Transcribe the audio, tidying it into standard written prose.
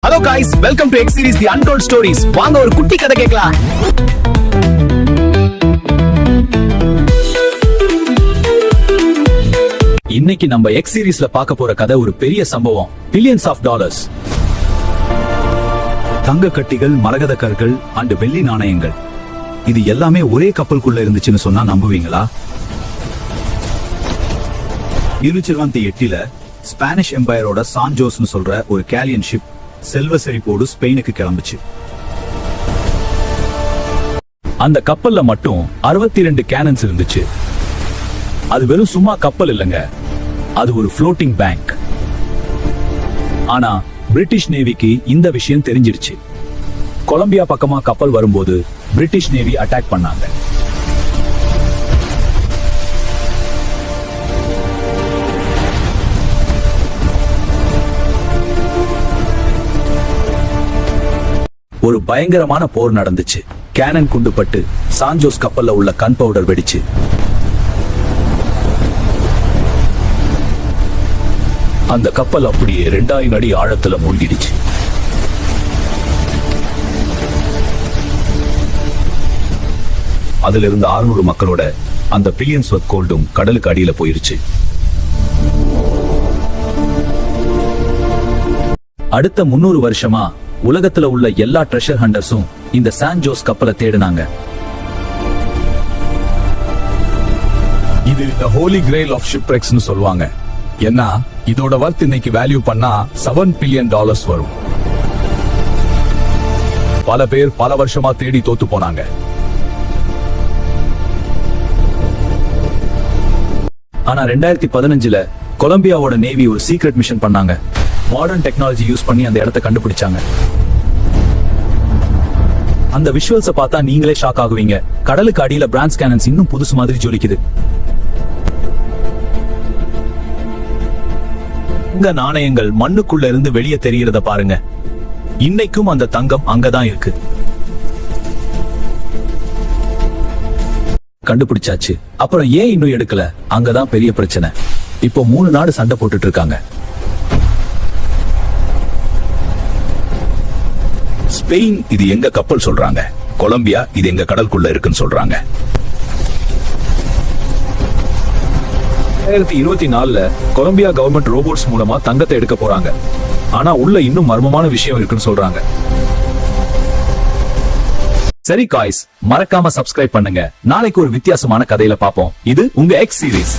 Hello guys, welcome to X series the untold stories. வாங்க ஒரு குட்டி கதை கேட்கலாம். இன்னைக்கு நம்ம எக்ஸ் சீரிஸ்ல பார்க்க போற கதை ஒரு பெரிய சம்பவம். Billions of dollars. தங்க கட்டிகள், மரகத கற்கள் அண்ட் வெள்ளி நாணயங்கள், இது எல்லாமே ஒரே கப்பலுக்குள்ள இருந்துச்சுன்னு சொன்னா நம்புவீங்களா? 1708 ஸ்பானிஷ் எம்பையரோட சான் ஜோஸ்னு சொல்ற ஒரு கேலியன் ஷிப் செல்வ செழிப்போடு ஸ்பெயினுக்கு கிளம்புச்சு. அந்த கப்பல்ல மட்டும் 62 கேனன்ஸ் இருந்துச்சு. அது வெறும் சும்மா கப்பல் இல்லைங்க, அது ஒரு ஃப்ளோட்டிங் பேங்க். ஆனா பிரிட்டிஷ் நேவிக்கு இந்த விஷயம் தெரிஞ்சிருச்சு. கொலம்பியா பக்கமா கப்பல் வரும்போது பிரிட்டிஷ் நேவி அட்டாக் பண்ணாங்க. ஒரு பயங்கரமான போர் நடந்துச்சு. கேனன் குண்டுபட்டு சான்ஜோஸ் கப்பல்ல உள்ள கன் பவுடர் வெடிச்சு. அந்த கப்பல் அப்படியே 2000 அடி ஆழத்துல மூழ்கிடுச்சு. அதுல இருந்து 600 மக்களோட அந்த பில்லியன்ஸ் ஒர்த் கோல்டும் கடலுக்கு அடியில போயிருச்சு. அடுத்த 300 வருஷமா உலகத்துல உள்ள எல்லா ட்ரெஷர் ஹண்டர்ஸும் இந்த சான் ஜோஸ் கப்பலை தேடினாங்க. இது the holy grail of shipwrecks னு சொல்வாங்க. ஏன்னா இதோட வர்த் இன்னைக்கு வேல்யூ பண்ணா $7 பில்லியன் வரும். பல பேர் பல வருஷமா தேடி தோத்து போனாங்க. ஆனா 2015 கொலம்பியாவோட நேவி ஒரு சீக்ரெட் மிஷன் பண்ணாங்க. மாடர்ன் டெக்னாலஜி யூஸ் பண்ணி அந்த இடத்தை கண்டுபிடிச்சாங்க. அந்த விஷுவல்ஸை பார்த்தா நீங்களே ஷாக் ஆகுவீங்க. கடலுக்கு அடியில பிரான்ஸ் கேனன்ஸ் இன்னும் புதுசு மாதிரி ஜொலிக்குது. தங்க நாணயங்கள் மண்ணுக்குள்ள இருந்து வெளியே தெரிகிறத பாருங்க. இன்னைக்கும் அந்த தங்கம் அங்கதான் இருக்கு. கண்டுபிடிச்சாச்சு. அப்புறம் ஏன் இன்னும் எடுக்கல? அங்கதான் பெரிய பிரச்சனை. இப்போ 3 நாடு சண்டை போட்டுட்டு இருக்காங்க. ஸ்பெயின் இது எங்க கப்பல் சொல்றாங்க, கொலம்பியா இது எங்க கடலுக்குள்ள இருக்குன்னு சொல்றாங்க. 2024 கொலம்பியா கவர்மெண்ட் ரோபோட்ஸ் மூலமா தங்கத்தை எடுக்க போறாங்க. ஆனா உள்ள இன்னும் மர்மமான விஷயம் இருக்குன்னு சொல்றாங்க. சரி காய்ஸ், மறக்காம சப்ஸ்கிரைப் பண்ணுங்க. நாளைக்கு ஒரு வித்தியாசமான கதையில பாப்போம். இது உங்க எக்ஸ் சீரிஸ்.